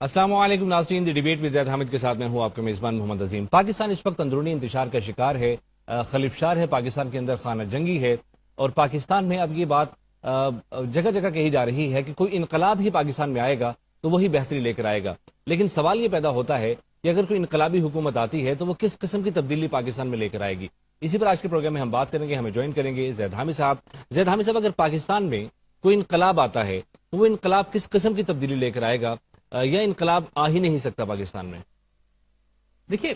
السلام علیکم ناظرین، دی ڈیبیٹ ود زید حامد کے ساتھ میں ہوں آپ کے میزبان محمد عظیم۔ پاکستان اس وقت اندرونی انتشار کا شکار ہے، خلیفشار ہے، پاکستان کے اندر خانہ جنگی ہے، اور پاکستان میں اب یہ بات جگہ جگہ کہی جا رہی ہے کہ کوئی انقلاب ہی پاکستان میں آئے گا تو وہی بہتری لے کر آئے گا۔ لیکن سوال یہ پیدا ہوتا ہے کہ اگر کوئی انقلابی حکومت آتی ہے تو وہ کس قسم کی تبدیلی پاکستان میں لے کر آئے گی؟ اسی پر آج کے پروگرام میں ہم بات کریں گے۔ ہمیں جوائن کریں گے زید حامد صاحب۔ زید حامد صاحب، اگر پاکستان میں کوئی انقلاب آتا ہے تو وہ انقلاب کس قسم کی تبدیلی لے کر آئے گا، یا انقلاب آ ہی نہیں سکتا پاکستان میں؟ دیکھیے،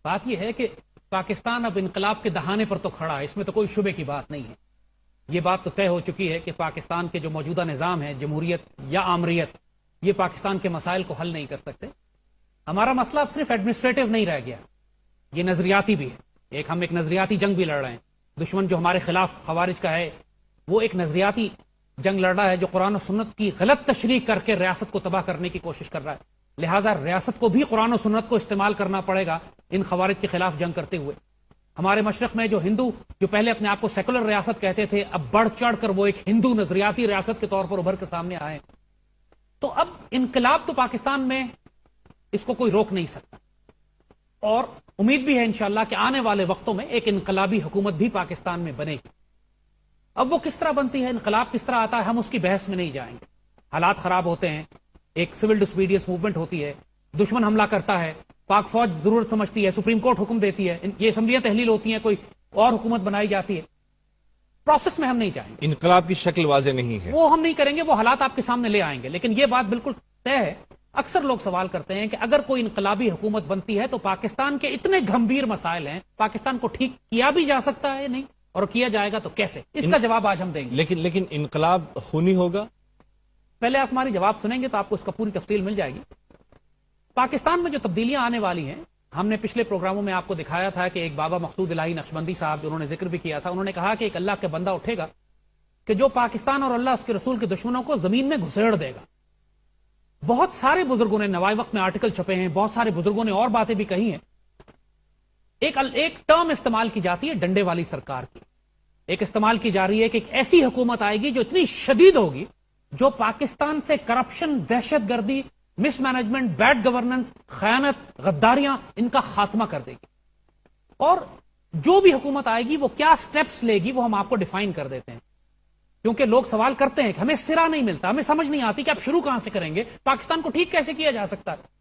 بات یہ ہے کہ پاکستان اب انقلاب کے دہانے پر تو کھڑا ہے، اس میں تو کوئی شبے کی بات نہیں ہے۔ یہ بات تو طے ہو چکی ہے کہ پاکستان کے جو موجودہ نظام ہے، جمہوریت یا آمریت، یہ پاکستان کے مسائل کو حل نہیں کر سکتے۔ ہمارا مسئلہ اب صرف ایڈمنسٹریٹو نہیں رہ گیا، یہ نظریاتی بھی ہے۔ ہم ایک نظریاتی جنگ بھی لڑ رہے ہیں۔ دشمن جو ہمارے خلاف خوارج کا ہے، وہ ایک نظریاتی جنگ لڑ رہا ہے جو قرآن و سنت کی غلط تشریح کر کے ریاست کو تباہ کرنے کی کوشش کر رہا ہے۔ لہٰذا ریاست کو بھی قرآن و سنت کو استعمال کرنا پڑے گا ان خوارج کے خلاف جنگ کرتے ہوئے۔ ہمارے مشرق میں جو ہندو، جو پہلے اپنے آپ کو سیکولر ریاست کہتے تھے، اب بڑھ چڑھ کر وہ ایک ہندو نظریاتی ریاست کے طور پر ابھر کے سامنے آئے۔ تو اب انقلاب تو پاکستان میں اس کو کوئی روک نہیں سکتا، اور امید بھی ہے انشاءاللہ کہ آنے والے وقتوں میں ایک انقلابی حکومت بھی پاکستان میں بنے گی۔ اب وہ کس طرح بنتی ہے، انقلاب کس طرح آتا ہے، ہم اس کی بحث میں نہیں جائیں گے۔ حالات خراب ہوتے ہیں، ایک سول ڈسوبیڈینس موومنٹ ہوتی ہے، دشمن حملہ کرتا ہے، پاک فوج ضرورت سمجھتی ہے، سپریم کورٹ حکم دیتی ہے، یہ اسمبلیاں تحلیل ہوتی ہیں، کوئی اور حکومت بنائی جاتی ہے۔ پروسیس میں ہم نہیں جائیں گے، انقلاب کی شکل واضح نہیں ہے، وہ ہم نہیں کریں گے، وہ حالات آپ کے سامنے لے آئیں گے۔ لیکن یہ بات بالکل طے ہے، اکثر لوگ سوال کرتے ہیں کہ اگر کوئی انقلابی حکومت بنتی ہے تو پاکستان کے اتنے گھمبیر مسائل ہیں، پاکستان کو ٹھیک کیا بھی جا سکتا ہے یا نہیں، اور کیا جائے گا تو کیسے؟ اس کا جواب آج ہم دیں گے۔ لیکن انقلاب خونی ہوگا؟ پہلے آپ ہماری جواب سنیں گے تو آپ کو اس کا پوری تفصیل مل جائے گی۔ پاکستان میں جو تبدیلیاں آنے والی ہیں، ہم نے پچھلے پروگراموں میں آپ کو دکھایا تھا کہ ایک بابا مقصود الہی نقشبندی صاحب، انہوں نے ذکر بھی کیا تھا، انہوں نے کہا کہ ایک اللہ کا بندہ اٹھے گا کہ جو پاکستان اور اللہ اس کے رسول کے دشمنوں کو زمین میں گھسیڑ دے گا۔ بہت سارے بزرگوں نے نوائے وقت میں آرٹیکل چھپے ہیں، بہت سارے بزرگوں نے اور باتیں بھی کہی ہیں۔ ایک ٹرم استعمال کی جاتی ہے ڈنڈے والی سرکار کی، ایک استعمال کی جا رہی ہے کہ ایک ایسی حکومت آئے گی جو اتنی شدید ہوگی، جو پاکستان سے کرپشن، دہشت گردی، مس مینجمنٹ، بیڈ گورننس، خیانت، غداریاں، ان کا خاتمہ کر دے گی۔ اور جو بھی حکومت آئے گی وہ کیا سٹیپس لے گی وہ ہم آپ کو ڈیفائن کر دیتے ہیں، کیونکہ لوگ سوال کرتے ہیں کہ ہمیں سرا نہیں ملتا، ہمیں سمجھ نہیں آتی کہ آپ شروع کہاں سے کریں گے، پاکستان کو ٹھیک کیسے کیا جا سکتا ہے۔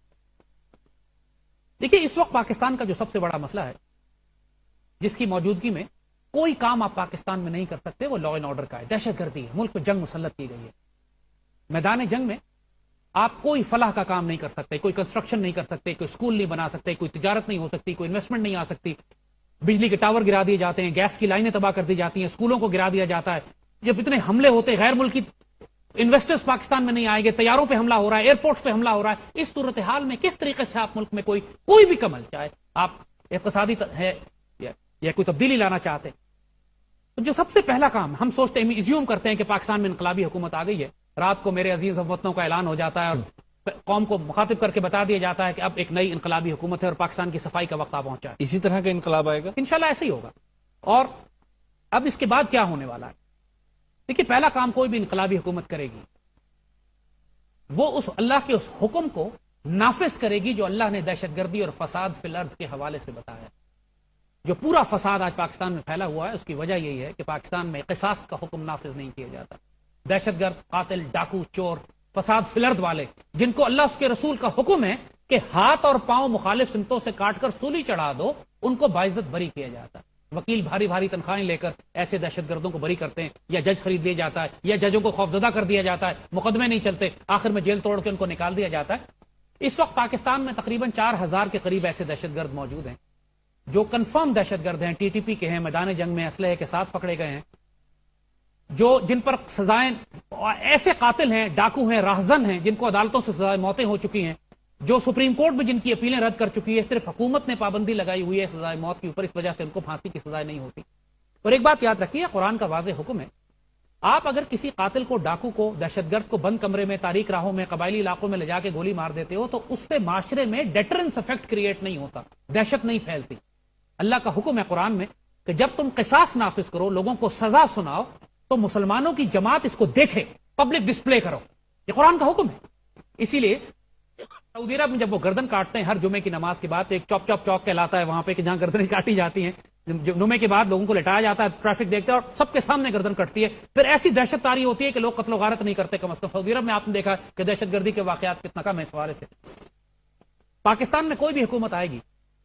دیکھیے، اس وقت پاکستان کا جو سب سے بڑا مسئلہ ہے، جس کی موجودگی میں کوئی کام آپ پاکستان میں نہیں کر سکتے، وہ لا اینڈ آرڈر کا ہے، دہشت گردی ہے، ملک پہ جنگ مسلط کی گئی ہے۔ میدان جنگ میں آپ کوئی فلاح کا کام نہیں کر سکتے، کوئی کنسٹرکشن نہیں کر سکتے، کوئی اسکول نہیں بنا سکتے، کوئی تجارت نہیں ہو سکتی، کوئی انویسٹمنٹ نہیں آ سکتی، بجلی کے ٹاور گرا دیے جاتے ہیں، گیس کی لائنیں تباہ کر دی جاتی ہیں، اسکولوں کو گرا دیا جاتا ہے۔ جب اتنے حملے ہوتے، غیر ملکی انویسٹرز پاکستان میں نہیں آئیں گے، طیاروں پہ حملہ ہو رہا ہے، ایئرپورٹس پہ حملہ ہو رہا ہے، اس صورتحال میں کس طریقے سے آپ ملک میں کوئی بھی کمل، چاہے آپ اقتصادی ہے یا کوئی تبدیلی لانا چاہتے، تو جو سب سے پہلا کام ہم سوچتے ہیں، ایزیوم کرتے ہیں کہ پاکستان میں انقلابی حکومت آ گئی ہے، رات کو میرے عزیز ہم وطنوں کا اعلان ہو جاتا ہے اور قوم کو مخاطب کر کے بتا دیا جاتا ہے کہ اب ایک نئی انقلابی حکومت ہے اور پاکستان کی صفائی کا وقت آ پہنچا ہے۔ اسی طرح کا انقلاب آئے گا انشاءاللہ، ایسے ہی ہوگا۔ اور اب اس کے بعد کیا ہونے والا ہے؟ دیکھیے، پہلا کام کوئی بھی انقلابی حکومت کرے گی، وہ اس اللہ کے اس حکم کو نافذ کرے گی جو اللہ نے دہشت گردی اور فساد فی الارض کے حوالے سے بتایا۔ جو پورا فساد آج پاکستان میں پھیلا ہوا ہے، اس کی وجہ یہی ہے کہ پاکستان میں قصاص کا حکم نافذ نہیں کیا جاتا۔ دہشت گرد، قاتل، ڈاکو، چور، فساد فی الارض والے، جن کو اللہ اس کے رسول کا حکم ہے کہ ہاتھ اور پاؤں مخالف سمتوں سے کاٹ کر سولی چڑھا دو، ان کو باعزت بری کیا جاتا ہے۔ وکیل بھاری بھاری تنخواہیں لے کر ایسے دہشت گردوں کو بری کرتے ہیں، یا جج خرید لیا جاتا ہے، یا ججوں کو خوفزدہ کر دیا جاتا ہے، مقدمے نہیں چلتے، آخر میں جیل توڑ کے ان کو نکال دیا جاتا ہے۔ اس وقت پاکستان میں تقریباً 4000 کے قریب ایسے دہشت گرد موجود ہیں جو کنفرم دہشت گرد ہیں، ٹی ٹی پی کے ہیں، میدان جنگ میں اسلحے کے ساتھ پکڑے گئے ہیں، جن پر سزائیں، ایسے قاتل ہیں، ڈاکو ہیں، راہزن ہیں، جن کو عدالتوں سے سزائے موتیں ہو چکی ہیں، جو سپریم کورٹ میں جن کی اپیلیں رد کر چکی ہے، صرف حکومت نے پابندی لگائی ہوئی ہے سزائے موت کے اوپر، اس وجہ سے ان کو پھانسی کی سزائے نہیں ہوتی۔ اور ایک بات یاد رکھیے، قرآن کا واضح حکم ہے، آپ اگر کسی قاتل کو، ڈاکو کو، دہشت گرد کو بند کمرے میں، تاریک راہوں میں، قبائلی علاقوں میں لے جا کے گولی مار دیتے ہو تو اس سے معاشرے میں ڈیٹرنس افیکٹ کریٹ نہیں ہوتا، دہشت نہیں پھیلتی۔ اللہ کا حکم ہے قرآن میں کہ جب تم قصاص نافذ کرو، لوگوں کو سزا سناؤ، تو مسلمانوں کی جماعت اس کو دیکھے، پبلک ڈسپلے کرو، یہ قرآن کا حکم ہے۔ اسی لیے سعودی عرب میں جب وہ گردن کاٹتے ہیں ہر جمعے کی نماز کے بعد، ایک چوپ چوپ چوک کہلاتا ہے وہاں پہ کہ جہاں گردنیں کاٹی جاتی ہیں، جمعے کے بعد لوگوں کو لٹایا جاتا ہے، ٹریفک دیکھتے ہیں اور سب کے سامنے گردن کٹتی ہے، پھر ایسی دہشت تاری ہوتی ہے کہ لوگ قتل و غارت نہیں کرتے کم از کم۔ سعودی عرب میں آپ نے دیکھا کہ دہشت گردی کے واقعات کتنا کم ہے اس حوالے سے۔ پاکستان میں کوئی بھی حکومت آئے گی،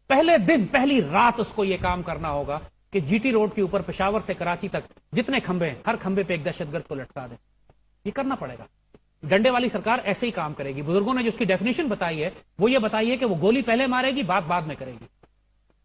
پہلے دن پہلی رات اس کو یہ کام کرنا ہوگا کہ جی ٹی روڈ کے اوپر پشاور سے کراچی تک جتنے کھمبے ہیں ہر کھمبے پہ ایک دہشت گرد کو لٹکا دیں۔ یہ کرنا پڑے گا۔ ڈنڈے والی سرکار ایسے ہی کام کرے گی۔ بزرگوں نے جو اس کی ڈیفینیشن بتائی ہے وہ یہ بتائی ہے کہ وہ گولی پہلے مارے گی، بات بعد میں کرے گی۔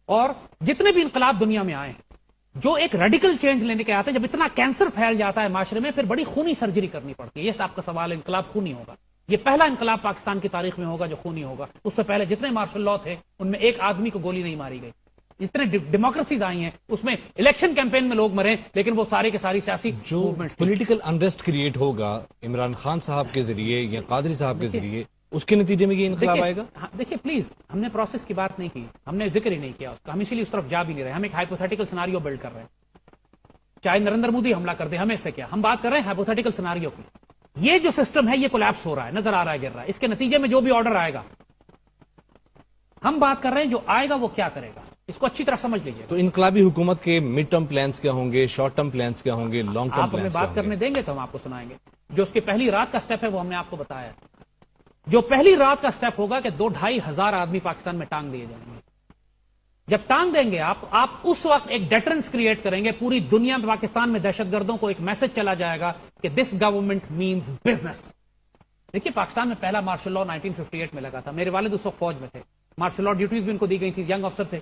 اور جتنے بھی انقلاب دنیا میں آئے ہیں جو ایک ریڈیکل چینج لینے کے آتے ہیں، جب اتنا کینسر پھیل جاتا ہے معاشرے میں، پھر بڑی خونی سرجری کرنی پڑتی ہے۔ یہ آپ کا سوال ہے، انقلاب خونی ہوگا۔ یہ پہلا انقلاب پاکستان کی تاریخ میں ہوگا جو خونی ہوگا۔ اس سے پہلے جتنے مارشل لاء تھے ان میں ایک آدمی کو گولی نہیں ماری گئی۔ جتنے ڈیموکریسیز آئی ہیں اس میں الیکشن کیمپین میں لوگ مرے، لیکن وہ سارے کے ساری سیاسی جو پولیٹیکل انریسٹ کریٹ ہوگا عمران خان صاحب کے ذریعے یا قادری صاحب کے ذریعے، اس کے نتیجے میں یہ انقلاب آئے گا۔ دیکھیے پلیز، ہم نے پروسیس کی بات نہیں کی، ہم نے ذکر ہی نہیں کیا اس کا، ہم اسی لیے اس طرف جا بھی نہیں رہے۔ ہم ایک ہائپوتھیٹیکل سیناریو بلڈ کر رہے ہیں، چاہے نریندر مودی حملہ کر دے، ہمیں اس سے کیا، ہم بات کر رہے ہیں ہائپوتھیٹیکل سیناریو کی۔ یہ جو سسٹم ہے یہ کولیپس ہو رہا ہے، نظر آ رہا ہے، گر رہا ہے، اس کے نتیجے میں جو بھی آرڈر آئے گا، ہم بات کر رہے ہیں جو آئے گا وہ کیا کرے گا، اس کو اچھی طرح سمجھ لیجیے۔ تو انقلابی حکومت کے مڈ ٹرم پلانز کیا ہوں گے، شارٹ ٹرم پلانز کیا ہوں گے، لانگ ٹرم آپ ہمیں پلانز بات کرنے دیں گے تو ہم آپ کو سنائیں گے۔ جو اس کی پہلی رات کا سٹیپ ہے وہ ہم نے آپ کو بتایا ہے۔ جو پہلی رات کا سٹیپ ہوگا کہ 2-2.5 ہزار آدمی پاکستان میں ٹانگ دیے جائیں گے۔ جب ٹانگ دیں گے آپ اس وقت ایک ڈیٹرنس کریٹ کریں گے پوری دنیا میں۔ پاکستان میں دہشت گردوں کو ایک میسج چلا جائے گا کہ دس گورنمنٹ مینز بزنس۔ دیکھیے پاکستان میں پہلا مارشل لاء 1958 میں لگا تھا، میرے والد اس وقت فوج میں تھے، مارشل لاء ڈیوٹیز بھی ان کو دی گئی تھی، ینگ افسر تھے۔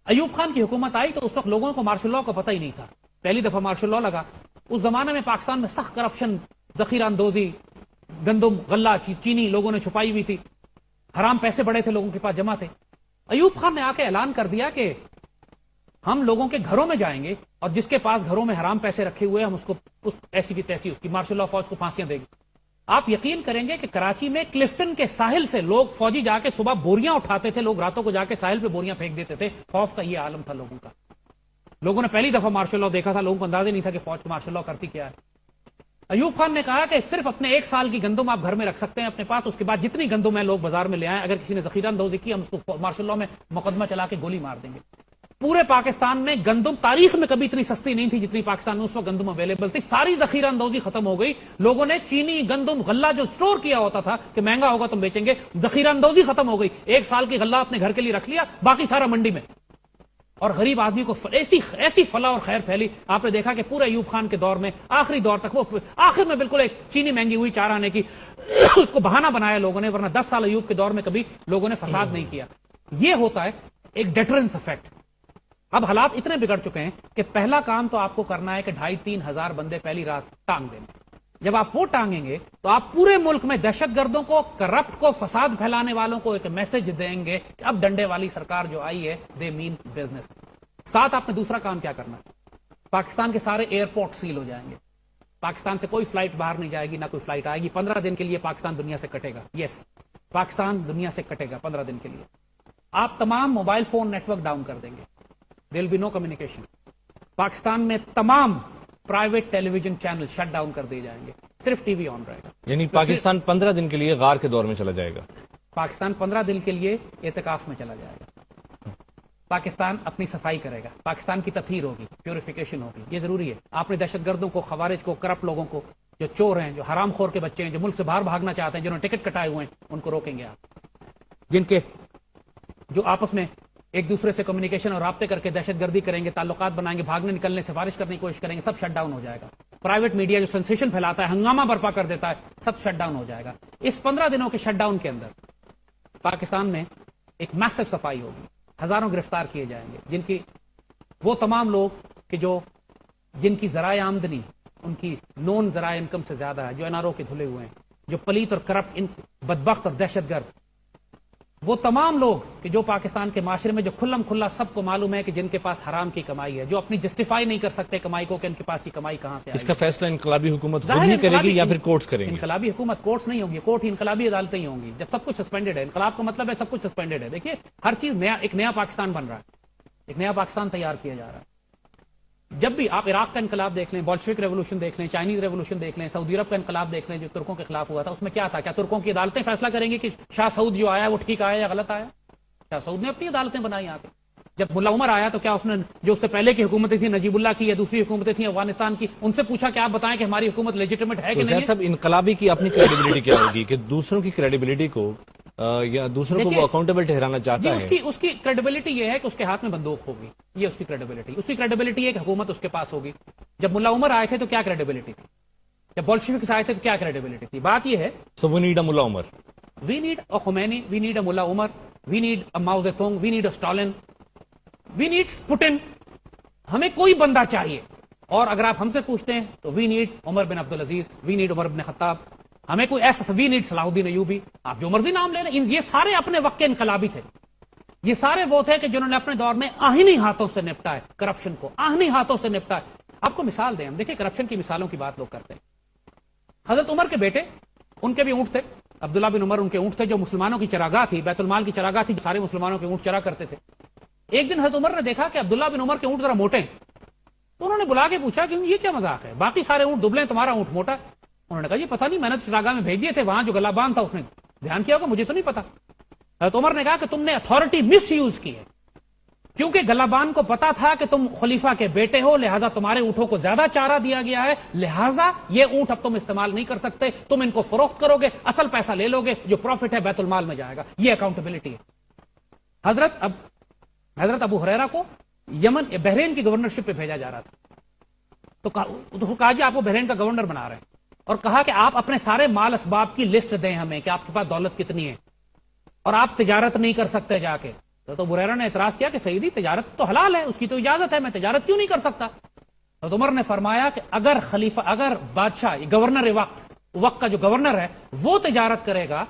ایوب خان کی حکومت آئی تو اس وقت لوگوں کو مارشل لاء کا پتہ ہی نہیں تھا، پہلی دفعہ مارشل لاء لگا۔ اس زمانے میں پاکستان میں سخت کرپشن، ذخیرہ اندوزی، گندم، غلہ، چینی لوگوں نے چھپائی ہوئی تھی، حرام پیسے بڑے تھے لوگوں کے پاس جمع تھے۔ ایوب خان نے آ کے اعلان کر دیا کہ ہم لوگوں کے گھروں میں جائیں گے اور جس کے پاس گھروں میں حرام پیسے رکھے ہوئے ہم اس کو ایسی کی تیسی اس کی مارشل لاء فوج کو پھانسیاں دے گی۔ آپ یقین کریں گے کہ کراچی میں کلفٹن کے ساحل سے لوگ فوجی جا کے صبح بوریاں اٹھاتے تھے، لوگ راتوں کو جا کے ساحل پہ بوریاں پھینک دیتے تھے۔ خوف کا یہ عالم تھا لوگوں کا۔ لوگوں نے پہلی دفعہ مارشل لاء دیکھا تھا، لوگوں کو اندازہ نہیں تھا کہ فوج کو مارشل لاء کرتی کیا ہے۔ ایوب خان نے کہا کہ صرف اپنے 1 سال کی گندم آپ گھر میں رکھ سکتے ہیں اپنے پاس، اس کے بعد جتنی گندم ہے لوگ بازار میں لے آئیں، اگر کسی نے ذخیرہ اندوزی کی ہم اس کو مارشل لاء میں مقدمہ چلا کے گولی مار دیں گے۔ پورے پاکستان میں گندم تاریخ میں کبھی اتنی سستی نہیں تھی جتنی پاکستان میں اس وقت گندم اویلیبل تھی۔ ساری ذخیرہ اندوزی ختم ہو گئی، لوگوں نے چینی، گندم، غلہ جو سٹور کیا ہوتا تھا کہ مہنگا ہوگا تم بیچیں گے، ذخیرہ اندوزی ختم ہو گئی۔ 1 سال کی غلہ اپنے گھر کے لیے رکھ لیا، باقی سارا منڈی میں۔ اور غریب آدمی کو ایسی فلاح اور خیر پھیلی۔ آپ نے دیکھا کہ پورے ایوب خان کے دور میں آخری دور تک وہ آخر میں بالکل ایک چینی مہنگی ہوئی 4 آنے کی، اس کو بہانہ بنایا لوگوں نے، ورنہ 10 سال ایوب کے دور میں کبھی لوگوں نے فساد نہیں کیا۔ یہ ہوتا ہے ایک ڈیٹرنس افیکٹ۔ اب حالات اتنے بگڑ چکے ہیں کہ پہلا کام تو آپ کو کرنا ہے کہ 2.5-3 ہزار بندے پہلی رات ٹانگ دیں۔ جب آپ وہ ٹانگیں گے تو آپ پورے ملک میں دہشت گردوں کو، کرپٹ کو، فساد پھیلانے والوں کو ایک میسج دیں گے کہ اب ڈنڈے والی سرکار جو آئی ہے دے مین بزنس۔ ساتھ آپ نے دوسرا کام کیا کرنا ہے، پاکستان کے سارے ایئرپورٹ سیل ہو جائیں گے، پاکستان سے کوئی فلائٹ باہر نہیں جائے گی، نہ کوئی فلائٹ آئے گی۔ 15 دن کے لیے پاکستان دنیا سے کٹے گا۔ یس، پاکستان دنیا سے کٹے گا 15 دن کے لیے۔ آپ تمام mobile phone network down کر دیں گے، there will be no communication. Pakistan میں تمام private television channel shut down کر دیے جائیں گے، صرف ٹی وی آن رہے گا۔ یعنی پاکستان 15 دن کے لیے غار کے دور میں چلا جائے گا۔ پاکستان 15 دن کے لیے اعتکاف میں چلا جائے گا۔ پاکستان اپنی صفائی کرے گا، پاکستان کی تطہیر ہوگی، پیوریفیکیشن ہوگی۔ یہ ضروری ہے۔ آپ نے دہشت گردوں کو، خوارج کو، کرپٹ لوگوں کو، جو چور ہیں، جو حرام خور کے بچے ہیں، جو ملک سے باہر بھاگنا چاہتے ہیں، جنہوں نے ٹکٹ کٹائے ہوئے ہیں، ان کو روکیں گے آپ۔ جن کے جو آپس میں ایک دوسرے سے کمیونیکیشن اور رابطے کر کے دہشت گردی کریں گے، تعلقات بنائیں گے، بھاگنے نکلنے سفارش کرنے کی کوشش کریں گے، سب شٹ ڈاؤن ہو جائے گا۔ پرائیویٹ میڈیا جو سنسیشن پھیلاتا ہے، ہنگامہ برپا کر دیتا ہے، سب شٹ ڈاؤن ہو جائے گا۔ اس 15 دنوں کے شٹ ڈاؤن کے اندر پاکستان میں ایک میسو صفائی ہوگی، ہزاروں گرفتار کیے جائیں گے، جن کی وہ تمام لوگ کہ جن کی ذرائع آمدنی ان کی نون ذرائع انکم سے زیادہ ہے، جو این آر او کے دھلے ہوئے ہیں، جو پلیت اور کرپٹ، بدبخت اور دہشت گرد، وہ تمام لوگ کہ جو پاکستان کے معاشرے میں جو کھلم کھلا سب کو معلوم ہے کہ جن کے پاس حرام کی کمائی ہے، جو اپنی جسٹیفائی نہیں کر سکتے کمائی کو کہ ان کے پاس کی کمائی کہاں سے آئی۔ اس کا فیصلہ انقلابی حکومت خود ہی کرے گی یا پھر کورٹس کریں گے؟ انقلابی حکومت کورٹس نہیں ہوگی، کورٹ ہی انقلابی عدالتیں ہی ہوں گی جب سب کچھ سسپینڈڈ ہے۔ انقلاب کا مطلب ہے سب کچھ سسپینڈڈ ہے۔ دیکھیے ہر چیز نیا، ایک نیا پاکستان بن رہا ہے، ایک نیا پاکستان تیار کیا جا رہا ہے۔ جب بھی آپ عراق کا انقلاب دیکھ لیں، بولشوک ریولوشن دیکھ لیں، چائنیز ریولوشن دیکھ لیں، سعودی عرب کا انقلاب دیکھ لیں جو ترکوں کے خلاف ہوا تھا، اس میں کیا تھا؟ کیا ترکوں کی عدالتیں فیصلہ کریں گی کہ شاہ سعود جو آیا وہ ٹھیک آیا یا غلط آیا؟ شاہ سعود نے اپنی عدالتیں بنائی یہاں پہ. جب ملا عمر آیا تو کیا اس نے جو اس سے پہلے کی حکومتیں تھیں نجیب اللہ کی یا دوسری حکومتیں تھیں افغانستان کی، ان سے پوچھا کہ آپ بتائیں کہ ہماری حکومت لیجیٹمیٹ ہے کہ تو نہیں زید صاحب انقلابی کی اپنی کریڈیبلٹی کیا ہوگی کہ دوسروں کی کریڈیبلٹی کو یا دوسروں کو وہ اکاؤنٹیبل ٹھہرانا چاہتا ہے؟ اس کی کریڈیبلٹی یہ ہے کہ اس کے ہاتھ میں بندوق ہوگی، یہ اس کی کریڈیبلٹی. اس کی کریڈیبلٹی ہے کہ حکومت اس کے پاس ہوگی. جب ملا عمر آئے تھے تو کیا کریڈیبلٹی تھی؟ جب بولشوکس آئے تھے تو کیا کریڈیبلٹی تھی؟ بات یہ ہے سو وی need a Mullah Omar, we need a Khomeini, we need a Mullah Omar, we need a Mao Zedong, we need a Stalin, we need Putin. ہمیں کوئی بندہ چاہیے. اور اگر آپ ہم سے پوچھتے ہیں تو وی نیڈ عمر بن عبدالعزیز، وی نیڈ عمر بن خطاب. ہمیں کوئی ایسا، وی نیڈ صلاح الدین ایوبی، آپ جو مرضی نام لے لیں. یہ سارے اپنے وقت کے انقلابی تھے. یہ سارے وہ تھے کہ جنہوں نے اپنے دور میں آہنی ہاتھوں سے نپٹا ہے کرپشن کو، آہنی ہاتھوں سے نپٹا ہے. آپ کو مثال دیں، ہم دیکھیں کرپشن کی مثالوں کی بات لوگ کرتے ہیں. حضرت عمر کے بیٹے، ان کے بھی اونٹ تھے، عبداللہ بن عمر ان کے اونٹ تھے جو مسلمانوں کی چراگاہ تھی، بیت المال کی چراگاہ تھی، سارے مسلمانوں کے اونٹ چرا کرتے تھے. ایک دن حضرت عمر نے دیکھا کہ عبداللہ بن عمر کے اونٹ ذرا موٹے ہیں، تو انہوں نے بلا کے پوچھا کہ یہ کیا مذاق ہے، باقی سارے اونٹ دبلے ہیں، تمہارا اونٹ موٹا ہے. انہوں نے کہا یہ پتہ نہیں، میں نے تو چراگاہ میں بھیج دیے تھے، وہاں جو گلا بان تھا اس نے دھیان کیا ہوگا، مجھے تو نہیں پتا. حضرت عمر نے کہا کہ تم نے اتھارٹی مس یوز کی ہے، کیونکہ گلابان کو پتا تھا کہ تم خلیفہ کے بیٹے ہو، لہذا تمہارے اونٹوں کو زیادہ چارہ دیا گیا ہے، لہذا یہ اونٹ اب تم استعمال نہیں کر سکتے، تم ان کو فروخت کرو گے، اصل پیسہ لے لو گے، جو پروفٹ ہے بیت المال میں جائے گا. یہ اکاؤنٹیبلٹی ہے. حضرت ابو ہریرہ کو یمن بحرین کی گورنرشپ پہ بھیجا جا رہا تھا، تو کہا جی آپ کو بحرین کا گورنر بنا رہے ہیں، اور کہا کہ آپ اپنے سارے مال اسباب کی لسٹ دیں ہمیں کہ آپ کے پاس دولت کتنی ہے، اور آپ تجارت نہیں کر سکتے جا کے. تو ابو ہریرہ نے اعتراض کیا کہ سیدی تجارت تو حلال ہے، اس کی تو اجازت ہے، میں تجارت کیوں نہیں کر سکتا؟ تو عمر نے فرمایا کہ اگر بادشاہ گورنر وقت کا جو گورنر ہے وہ تجارت کرے گا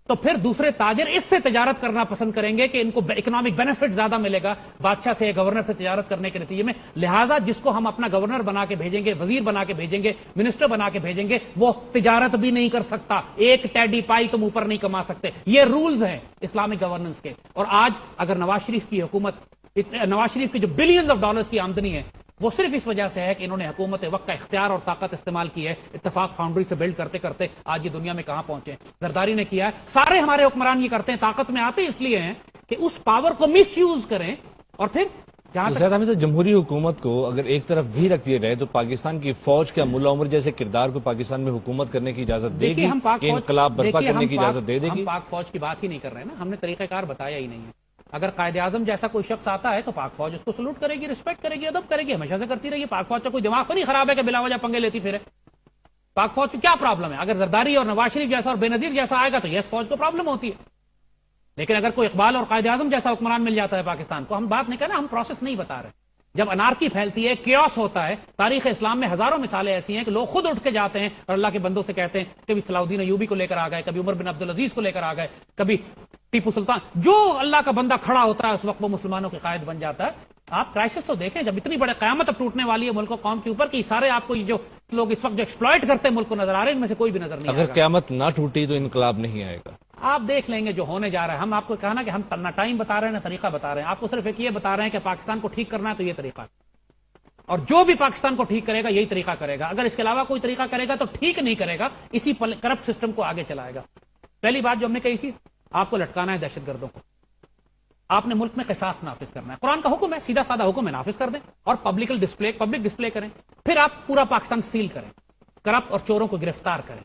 تو پھر دوسرے تاجر اس سے تجارت کرنا پسند کریں گے کہ ان کو اکنامک بینیفٹ زیادہ ملے گا بادشاہ سے، گورنر سے تجارت کرنے کے نتیجے میں. لہٰذا جس کو ہم اپنا گورنر بنا کے بھیجیں گے، وزیر بنا کے بھیجیں گے، منسٹر بنا کے بھیجیں گے، وہ تجارت بھی نہیں کر سکتا، ایک ٹیڈی پائی تم اوپر نہیں کما سکتے. یہ رولز ہیں اسلامک گورننس کے. اور آج اگر نواز شریف کی حکومت، نواز شریف کی جو بلینز آف ڈالرز کی آمدنی ہے وہ صرف اس وجہ سے ہے کہ انہوں نے حکومت وقت کا اختیار اور طاقت استعمال کی ہے. اتفاق فاؤنڈری سے بلڈ کرتے کرتے آج یہ دنیا میں کہاں پہنچے ہیں. زرداری نے کیا ہے، سارے ہمارے حکمران یہ کرتے ہیں، طاقت میں آتے اس لیے ہیں کہ اس پاور کو مس یوز کریں. اور پھر جہاں زیادہ ہمیں تو جمہوری حکومت کو اگر ایک طرف بھی رکھ دیے رہے تو پاکستان کی فوج کا ملا عمر جیسے کردار کو پاکستان میں حکومت کرنے کی اجازت دے گی، کہ انقلاب برپا کرنے کی اجازت دے گی؟ ہم پاک فوج کی بات ہی نہیں کر رہے نا، ہم نے طریقہ کار بتایا ہی نہیں ہے. اگر قائد اعظم جیسا کوئی شخص آتا ہے تو پاک فوج اس کو سلوٹ کرے گی، رسپیکٹ کرے گی، ادب کرے گی، ہمیشہ سے کرتی رہی ہے. پاک فوج کا کوئی دماغ تو نہیں خراب ہے کہ بلا وجہ پنگے لیتی پھرے. پاک فوج کو کیا پرابلم ہے؟ اگر زرداری اور نواز شریف جیسا اور بے نظیر جیسا آئے گا تو یس فوج کو پرابلم ہوتی ہے. لیکن اگر کوئی اقبال اور قائد اعظم جیسا حکمران مل جاتا ہے پاکستان کو، ہم بات نہیں کر رہے، ہم پروسیس نہیں بتا رہے. جب انارکی پھیلتی ہے، کیوس ہوتا ہے، تاریخ اسلام میں ہزاروں مثالیں ایسی ہیں کہ لوگ خود اٹھ کے جاتے ہیں اور اللہ کے بندوں سے کہتے ہیں. کبھی صلاح الدین ایوبی کو لے کر آ گئے، کبھی عمر بن عبدالعزیز کو لے کر آ گئے، کبھی ٹیپو سلطان. جو اللہ کا بندہ کھڑا ہوتا ہے اس وقت وہ مسلمانوں کے قائد بن جاتا ہے. آپ کرائسس تو دیکھیں، جب اتنی بڑے قیامت اب ٹوٹنے والی ہے ملک و قوم کے اوپر کہ سارے آپ کو جو لوگ اس وقت جو ایکسپلائٹ کرتے ہیں ملک کو نظر آ رہے ہیں، ان میں سے کوئی بھی نظر نہیں آ رہا. اگر قیامت نہ ٹوٹی تو انقلاب نہیں آئے گا. آپ دیکھ لیں گے جو ہونے جا رہا ہے. ہم آپ کو کہا نا کہ ہم نہ ٹائم بتا رہے ہیں نہ طریقہ بتا رہے ہیں. آپ کو صرف ایک یہ بتا رہے ہیں کہ پاکستان کو ٹھیک کرنا ہے تو یہ طریقہ، اور جو بھی پاکستان کو ٹھیک کرے گا یہی طریقہ کرے گا. اگر اس کے علاوہ کوئی طریقہ کرے گا تو ٹھیک نہیں کرے گا، اسی کرپٹ سسٹم کو آگے چلائے گا. پہلی بات جو ہم نے کہی تھی، آپ کو لٹکانا ہے دہشت گردوں کو. آپ نے ملک میں قصاص نافذ کرنا ہے. قرآن کا حکم ہے، سیدھا سادہ حکم ہے، نافذ کر دیں اور پبلک ڈسپلے کریں. پھر آپ پورا پاکستان سیل کریں، کرپٹ اور چوروں کو گرفتار کریں.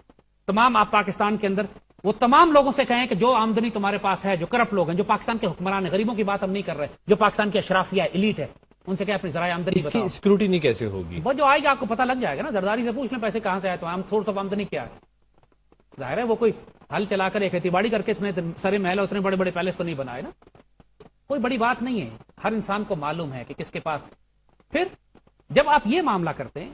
تمام آپ پاکستان کے اندر وہ تمام لوگوں سے کہیں کہ جو آمدنی تمہارے پاس ہے، جو کرپٹ لوگ ہیں، جو پاکستان کے حکمران ہیں، غریبوں کی بات ہم نہیں کر رہے، جو پاکستان کی اشرافیہ ایلیٹ ہے، ان سے کیا اپنی ذرائع آمدنی اس بتاؤ. کی سیکورٹی کیسے ہوگی؟ وہ جو آئے گا آپ کو پتہ لگ جائے گا نا. زرداری سے پوچھ لیں پیسے کہاں سے آئے، تو ہم سورس آف آمدنی کیا ہے. ظاہر ہے وہ کوئی ہل چلا کر کھیتی باڑی کر کے اتنے سارے محل اتنے بڑے بڑے پیلس تو نہیں بنائے نا. کوئی بڑی بات نہیں ہے، ہر انسان کو معلوم ہے کہ کس کے پاس. پھر جب آپ یہ معاملہ کرتے ہیں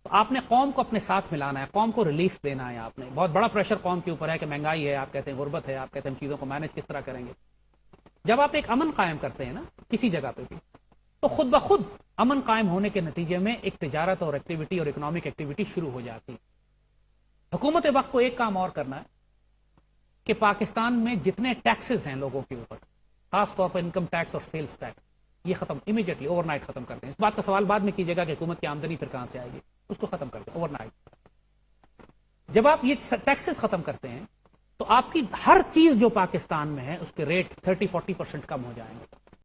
تو آپ نے قوم کو اپنے ساتھ ملانا ہے، قوم کو ریلیف دینا ہے. آپ نے بہت بڑا پریشر قوم کے اوپر ہے کہ مہنگائی ہے، آپ کہتے ہیں غربت ہے، آپ کہتے ہیں چیزوں کو مینج کس طرح کریں گے. جب آپ ایک امن قائم کرتے ہیں نا کسی جگہ پہ بھی، تو خود بخود امن قائم ہونے کے نتیجے میں ایک تجارت اور ایکٹیویٹی اور اکنامک ایکٹیویٹی شروع ہو جاتی. حکومت وقت کو ایک کام اور کرنا ہے کہ پاکستان میں جتنے ٹیکسز ہیں لوگوں کے اوپر، خاص طور پر انکم ٹیکس اور سیلز ٹیکس، یہ ختم امیڈیٹلی اوور نائٹ ختم کر دیں. اس بات کا سوال بعد میں کیجیے گا کہ حکومت کی آمدنی پھر کہاں سے آئے گی, اس کو ختم کر دیں اوور نائٹ. جب آپ یہ ٹیکسز ختم کرتے ہیں تو آپ کی ہر چیز جو پاکستان میں ہے اس کے ریٹ 30-40% کم ہو جائیں گے.